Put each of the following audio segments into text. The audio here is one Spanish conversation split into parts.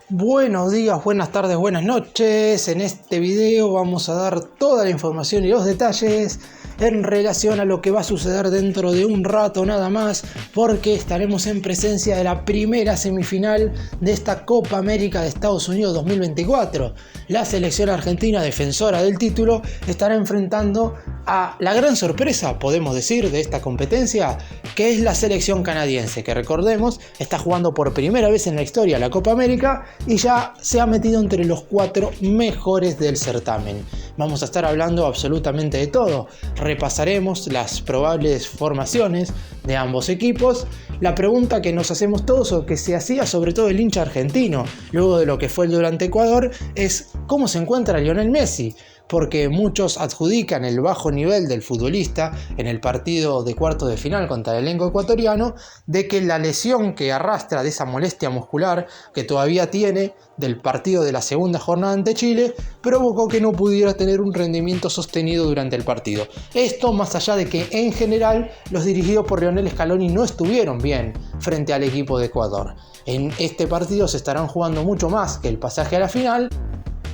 Buenos días, buenas tardes, buenas noches. En este video vamos a dar toda la información y los detalles en relación a lo que va a suceder dentro de un rato nada más, porque estaremos en presencia de la primera semifinal de esta Copa América de Estados Unidos 2024. La selección argentina, defensora del título, estará enfrentando a la gran sorpresa, podemos decir, de esta competencia, que es la selección canadiense, que recordemos está jugando por primera vez en la historia la Copa América y ya se ha metido entre los 4 mejores del certamen. Vamos a estar hablando absolutamente de todo. Repasaremos las probables formaciones de ambos equipos. La pregunta que nos hacemos todos, o que se hacía sobre todo el hincha argentino luego de lo que fue el durante Ecuador, es ¿cómo se encuentra Lionel Messi? Porque muchos adjudican el bajo nivel del futbolista en el partido de cuartos de final contra el elenco ecuatoriano, de que la lesión que arrastra de esa molestia muscular que todavía tiene del partido de la segunda jornada ante Chile provocó que no pudiera tener un rendimiento sostenido durante el partido. Esto más allá de que en general los dirigidos por Lionel Scaloni no estuvieron bien frente al equipo de Ecuador. En este partido se estarán jugando mucho más que el pasaje a la final,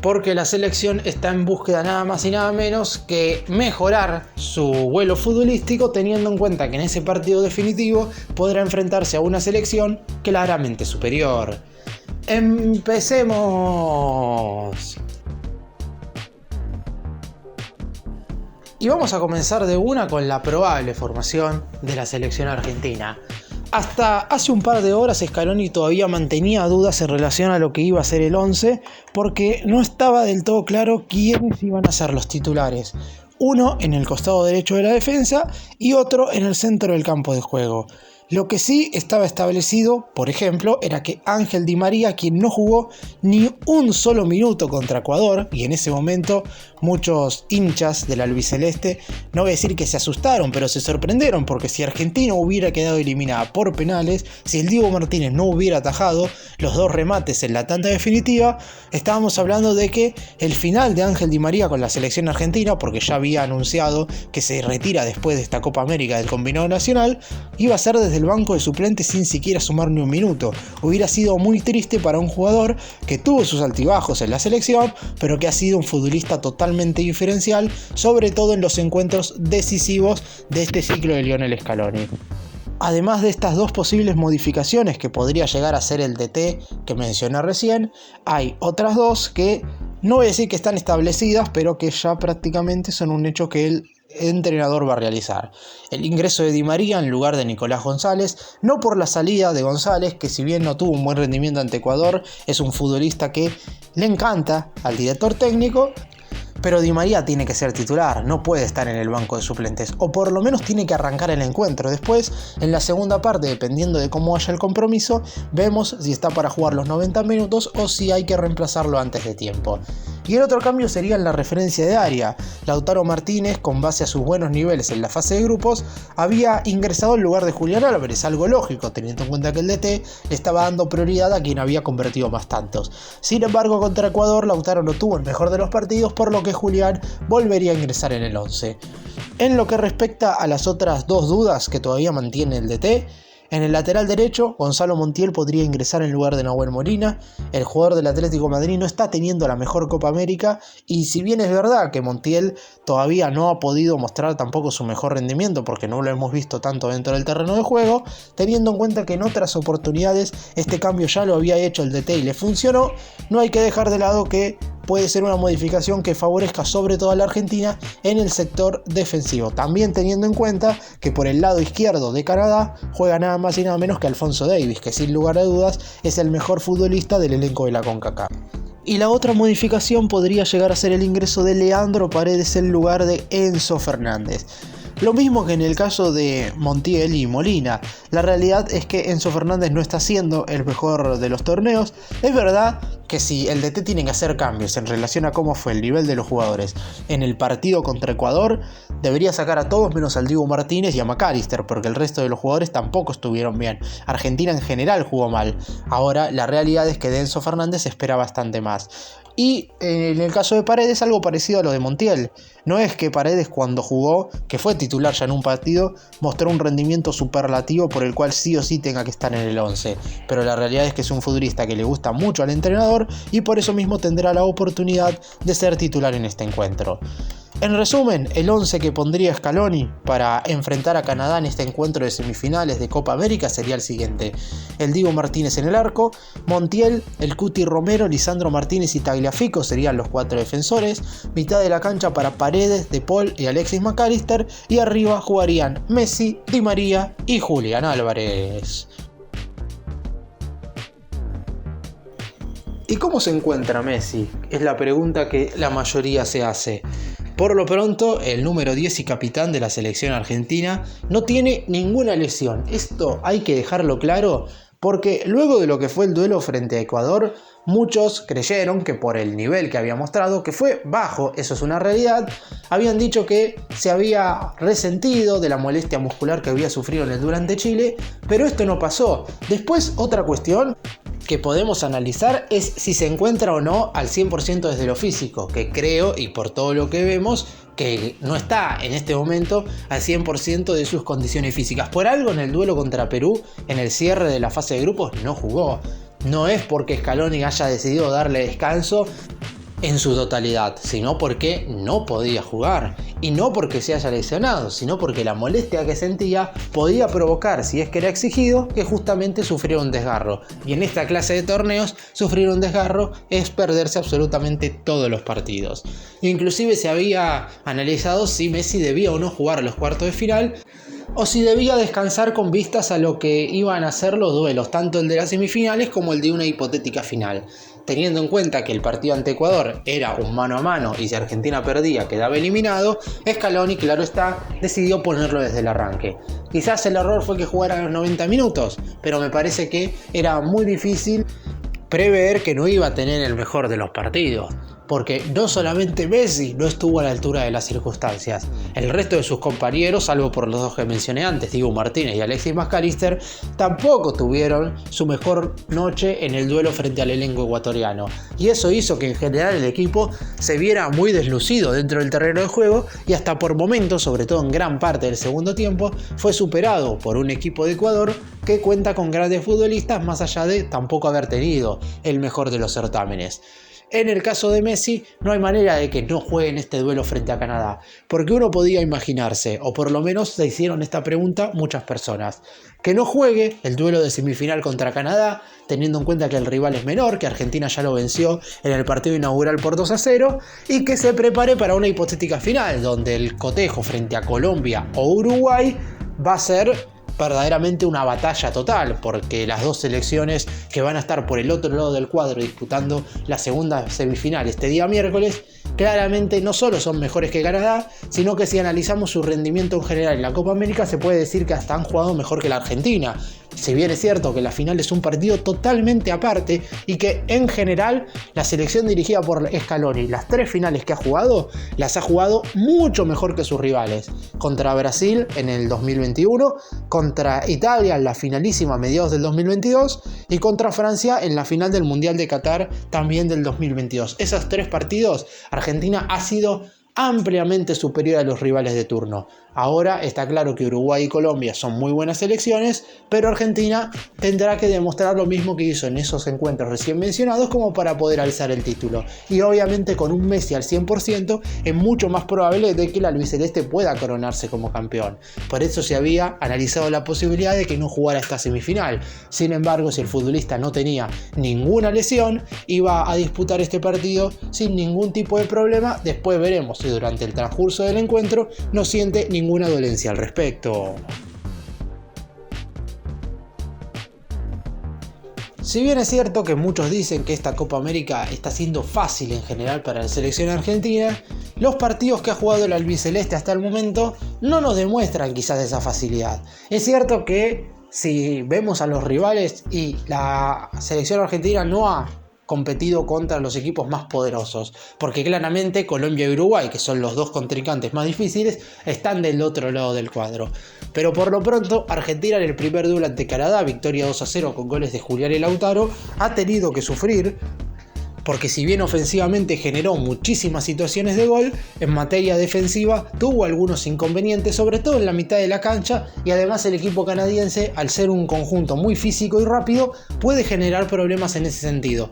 porque la selección está en búsqueda nada más y nada menos que mejorar su vuelo futbolístico, teniendo en cuenta que en ese partido definitivo podrá enfrentarse a una selección claramente superior. ¡Empecemos! Y vamos a comenzar de una con la probable formación de la selección argentina. Hasta hace un par de horas Scaloni todavía mantenía dudas en relación a lo que iba a ser el 11, porque no estaba del todo claro quiénes iban a ser los titulares. Uno en el costado derecho de la defensa y otro en el centro del campo de juego. Lo que sí estaba establecido, por ejemplo, era que Ángel Di María, quien no jugó ni un solo minuto contra Ecuador, y en ese momento muchos hinchas del albiceleste, no voy a decir que se asustaron, pero se sorprendieron, porque si Argentina hubiera quedado eliminada por penales, si el Diego Martínez no hubiera atajado los 2 remates en la tanda definitiva, estábamos hablando de que el final de Ángel Di María con la selección argentina, porque ya había anunciado que se retira después de esta Copa América del combinado nacional, iba a ser desde el banco de suplentes sin siquiera sumar ni un minuto. Hubiera sido muy triste para un jugador que tuvo sus altibajos en la selección, pero que ha sido un futbolista totalmente diferencial, sobre todo en los encuentros decisivos de este ciclo de Lionel Scaloni. Además de estas 2 posibles modificaciones que podría llegar a ser el DT que mencioné recién, hay otras 2 que no voy a decir que están establecidas, pero que ya prácticamente son un hecho que el entrenador va a realizar. El ingreso de Di María en lugar de Nicolás González, no por la salida de González, que si bien no tuvo un buen rendimiento ante Ecuador, es un futbolista que le encanta al director técnico, pero Di María tiene que ser titular, no puede estar en el banco de suplentes, o por lo menos tiene que arrancar el encuentro. Después, en la segunda parte, dependiendo de cómo vaya el compromiso, vemos si está para jugar los 90 minutos o si hay que reemplazarlo antes de tiempo. Y el otro cambio sería en la referencia de área. Lautaro Martínez, con base a sus buenos niveles en la fase de grupos, había ingresado en lugar de Julián Álvarez, algo lógico, teniendo en cuenta que el DT le estaba dando prioridad a quien había convertido más tantos. Sin embargo, contra Ecuador, Lautaro no tuvo el mejor de los partidos, por lo que Julián volvería a ingresar en el 11. En lo que respecta a las otras 2 dudas que todavía mantiene el DT, en el lateral derecho, Gonzalo Montiel podría ingresar en lugar de Nahuel Molina. El jugador del Atlético de Madrid no está teniendo la mejor Copa América, y si bien es verdad que Montiel todavía no ha podido mostrar tampoco su mejor rendimiento, porque no lo hemos visto tanto dentro del terreno de juego, teniendo en cuenta que en otras oportunidades este cambio ya lo había hecho el DT y le funcionó, no hay que dejar de lado que puede ser una modificación que favorezca sobre todo a la Argentina en el sector defensivo, también teniendo en cuenta que por el lado izquierdo de Canadá juega nada más y nada menos que Alphonso Davies, que sin lugar a dudas es el mejor futbolista del elenco de la CONCACAF. Y la otra modificación podría llegar a ser el ingreso de Leandro Paredes en lugar de Enzo Fernández. Lo mismo que en el caso de Montiel y Molina. La realidad es que Enzo Fernández no está siendo el mejor de los torneos. Es verdad que si el DT tiene que hacer cambios en relación a cómo fue el nivel de los jugadores en el partido contra Ecuador, debería sacar a todos menos al Diego Martínez y a McAllister, porque el resto de los jugadores tampoco estuvieron bien. Argentina en general jugó mal. Ahora la realidad es que de Enzo Fernández se espera bastante más. Y en el caso de Paredes, algo parecido a lo de Montiel. No es que Paredes, cuando jugó, que fue titular ya en un partido, mostró un rendimiento superlativo por el cual sí o sí tenga que estar en el 11. Pero la realidad es que es un futbolista que le gusta mucho al entrenador y por eso mismo tendrá la oportunidad de ser titular en este encuentro. En resumen, el 11 que pondría Scaloni para enfrentar a Canadá en este encuentro de semifinales de Copa América sería el siguiente: el Diego Martínez en el arco, Montiel, el Cuti Romero, Lisandro Martínez y Tagliafico serían los 4 defensores, mitad de la cancha para Paredes, De Paul y Alexis McAllister, y arriba jugarían Messi, Di María y Julián Álvarez. ¿Y cómo se encuentra Messi? Es la pregunta que la mayoría se hace. Por lo pronto, el número 10 y capitán de la selección argentina no tiene ninguna lesión. Esto hay que dejarlo claro porque luego de lo que fue el duelo frente a Ecuador, muchos creyeron que por el nivel que había mostrado, que fue bajo, eso es una realidad, habían dicho que se había resentido de la molestia muscular que había sufrido en el duelo ante Chile, pero esto no pasó. Después, otra cuestión que podemos analizar es si se encuentra o no al 100% desde lo físico, que creo, y por todo lo que vemos, que no está en este momento al 100% de sus condiciones físicas. Por algo en el duelo contra Perú, en el cierre de la fase de grupos, no jugó. No es porque Scaloni haya decidido darle descanso en su totalidad, sino porque no podía jugar. Y no porque se haya lesionado, sino porque la molestia que sentía podía provocar, si es que era exigido, que justamente sufriera un desgarro. Y en esta clase de torneos, sufrir un desgarro es perderse absolutamente todos los partidos. Inclusive se había analizado si Messi debía o no jugar a los cuartos de final, o si debía descansar con vistas a lo que iban a ser los duelos, tanto el de las semifinales como el de una hipotética final. Teniendo en cuenta que el partido ante Ecuador era un mano a mano y si Argentina perdía quedaba eliminado, Scaloni, claro está, decidió ponerlo desde el arranque. Quizás el error fue que jugara los 90 minutos, pero me parece que era muy difícil prever que no iba a tener el mejor de los partidos. Porque no solamente Messi no estuvo a la altura de las circunstancias, el resto de sus compañeros, salvo por los dos que mencioné antes, Diego Martínez y Alexis McAllister, tampoco tuvieron su mejor noche en el duelo frente al elenco ecuatoriano. Y eso hizo que en general el equipo se viera muy deslucido dentro del terreno de juego y hasta por momentos, sobre todo en gran parte del segundo tiempo, fue superado por un equipo de Ecuador que cuenta con grandes futbolistas más allá de tampoco haber tenido el mejor de los certámenes. En el caso de Messi, no hay manera de que no juegue en este duelo frente a Canadá, porque uno podía imaginarse, o por lo menos se hicieron esta pregunta muchas personas, que no juegue el duelo de semifinal contra Canadá, teniendo en cuenta que el rival es menor, que Argentina ya lo venció en el partido inaugural por 2-0, y que se prepare para una hipotética final, donde el cotejo frente a Colombia o Uruguay va a ser verdaderamente una batalla total, porque las dos selecciones que van a estar por el otro lado del cuadro disputando la segunda semifinal este día miércoles, claramente no solo son mejores que Canadá, sino que si analizamos su rendimiento en general en la Copa América se puede decir que hasta han jugado mejor que la Argentina. Si bien es cierto que la final es un partido totalmente aparte y que en general la selección dirigida por Scaloni, las 3 finales que ha jugado, las ha jugado mucho mejor que sus rivales. Contra Brasil en el 2021, contra Italia en la finalísima a mediados del 2022 y contra Francia en la final del Mundial de Qatar también del 2022. Esos 3 partidos, Argentina ha sido ampliamente superior a los rivales de turno. Ahora está claro que Uruguay y Colombia son muy buenas selecciones, pero Argentina tendrá que demostrar lo mismo que hizo en esos encuentros recién mencionados como para poder alzar el título. Y obviamente con un Messi al 100% es mucho más probable de que el albiceleste pueda coronarse como campeón. Por eso se había analizado la posibilidad de que no jugara esta semifinal. Sin embargo, si el futbolista no tenía ninguna lesión, iba a disputar este partido sin ningún tipo de problema. Después veremos si durante el transcurso del encuentro no siente ninguna dolencia al respecto. Si bien es cierto que muchos dicen que esta Copa América está siendo fácil en general para la selección argentina, los partidos que ha jugado el albiceleste hasta el momento no nos demuestran quizás esa facilidad. Es cierto que si vemos a los rivales y la selección argentina no ha competido contra los equipos más poderosos, porque claramente Colombia y Uruguay, que son los dos contrincantes más difíciles, están del otro lado del cuadro. Pero por lo pronto, Argentina en el primer duelo ante Canadá, victoria 2-0 con goles de Julián y Lautaro, ha tenido que sufrir porque si bien ofensivamente generó muchísimas situaciones de gol, en materia defensiva tuvo algunos inconvenientes, sobre todo en la mitad de la cancha, y además el equipo canadiense, al ser un conjunto muy físico y rápido, puede generar problemas en ese sentido.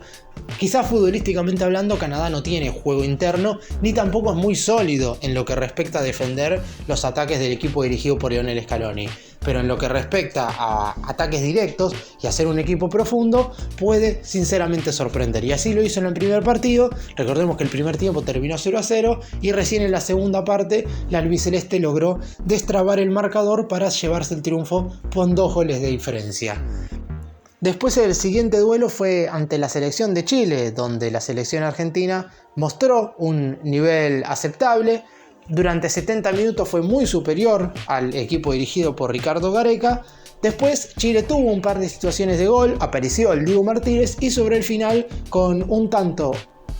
Quizás futbolísticamente hablando, Canadá no tiene juego interno, ni tampoco es muy sólido en lo que respecta a defender los ataques del equipo dirigido por Lionel Scaloni. Pero en lo que respecta a ataques directos y a ser un equipo profundo, puede sinceramente sorprender. Y así lo hizo en el primer partido. Recordemos que el primer tiempo terminó 0-0 y recién en la segunda parte la albiceleste logró destrabar el marcador para llevarse el triunfo con 2 goles de diferencia. Después el siguiente duelo fue ante la selección de Chile, donde la selección argentina mostró un nivel aceptable. Durante 70 minutos fue muy superior al equipo dirigido por Ricardo Gareca. Después Chile tuvo un par de situaciones de gol, apareció el Dibu Martínez y sobre el final, con un tanto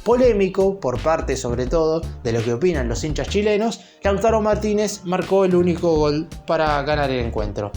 polémico por parte sobre todo de lo que opinan los hinchas chilenos, Lautaro Martínez marcó el único gol para ganar el encuentro.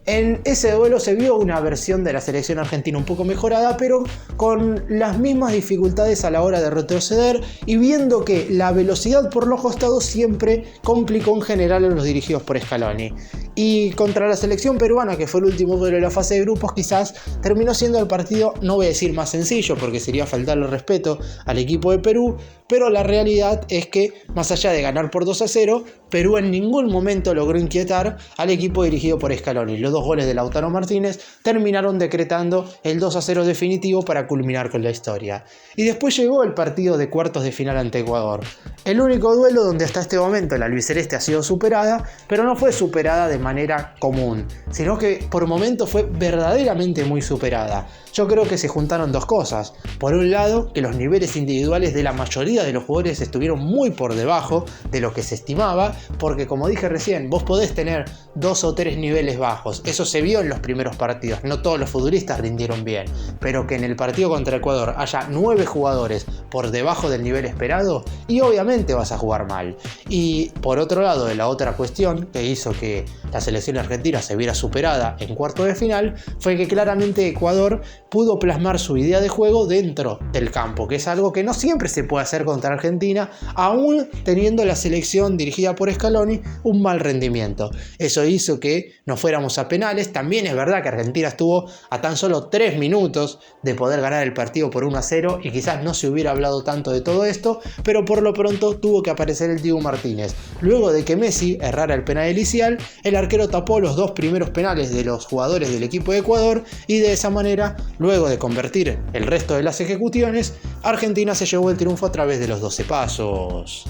En ese duelo se vio una versión de la selección argentina un poco mejorada, pero con las mismas dificultades a la hora de retroceder y viendo que la velocidad por los costados siempre complicó en general a los dirigidos por Scaloni. Y contra la selección peruana, que fue el último duelo de la fase de grupos, quizás terminó siendo el partido, no voy a decir más sencillo porque sería faltarle respeto al equipo de Perú, pero la realidad es que, más allá de ganar por 2-0, Perú en ningún momento logró inquietar al equipo dirigido por Scaloni. Los 2 goles de Lautaro Martínez terminaron decretando el 2-0 definitivo para culminar con la historia. Y después llegó el partido de cuartos de final ante Ecuador. El único duelo donde hasta este momento la albiceleste ha sido superada, pero no fue superada de manera común, sino que por momentos fue verdaderamente muy superada. Yo creo que se juntaron 2 cosas. Por un lado, que los niveles individuales de la mayoría de los jugadores estuvieron muy por debajo de lo que se estimaba, porque como dije recién, vos podés tener 2 o 3 niveles bajos. Eso se vio en los primeros partidos. No todos los futbolistas rindieron bien, pero que en el partido contra Ecuador haya 9 jugadores por debajo del nivel esperado, y obviamente vas a jugar mal. Y por otro lado, de la otra cuestión que hizo que la selección argentina se viera superada en cuartos de final, fue que claramente Ecuador pudo plasmar su idea de juego dentro del campo, que es algo que no siempre se puede hacer contra Argentina, aún teniendo la selección dirigida por Scaloni un mal rendimiento. Eso hizo que nos fuéramos a penales. También es verdad que Argentina estuvo a tan solo 3 minutos de poder ganar el partido por 1-0 y quizás no se hubiera hablado tanto de todo esto, pero por lo pronto tuvo que aparecer el Dibu Martínez. Luego de que Messi errara el penal inicial, el arquero tapó los 2 primeros penales de los jugadores del equipo de Ecuador y de esa manera, luego de convertir el resto de las ejecuciones, Argentina se llevó el triunfo a través de los 12 pasos.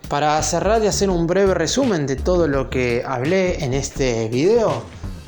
Para cerrar y hacer un breve resumen de todo lo que hablé en este video,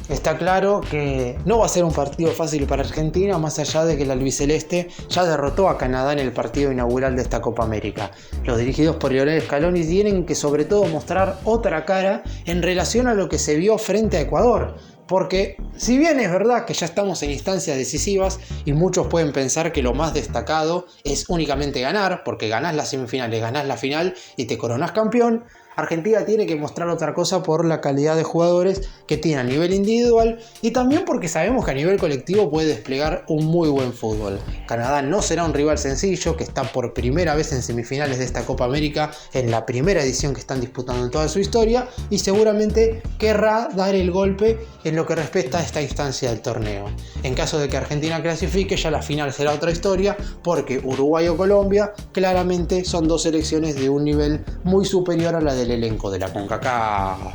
está claro que no va a ser un partido fácil para Argentina, más allá de que la albiceleste ya derrotó a Canadá en el partido inaugural de esta Copa América. Los dirigidos por Lionel Scaloni tienen que sobre todo mostrar otra cara en relación a lo que se vio frente a Ecuador. Porque si bien es verdad que ya estamos en instancias decisivas y muchos pueden pensar que lo más destacado es únicamente ganar, porque ganás las semifinales, ganás la final y te coronás campeón, Argentina tiene que mostrar otra cosa por la calidad de jugadores que tiene a nivel individual y también porque sabemos que a nivel colectivo puede desplegar un muy buen fútbol. Canadá no será un rival sencillo, que está por primera vez en semifinales de esta Copa América, en la primera edición que están disputando en toda su historia, y seguramente querrá dar el golpe en lo que respecta a esta instancia del torneo. En caso de que Argentina clasifique, ya la final será otra historia, porque Uruguay o Colombia claramente son 2 selecciones de un nivel muy superior a la del elenco de la CONCACAF.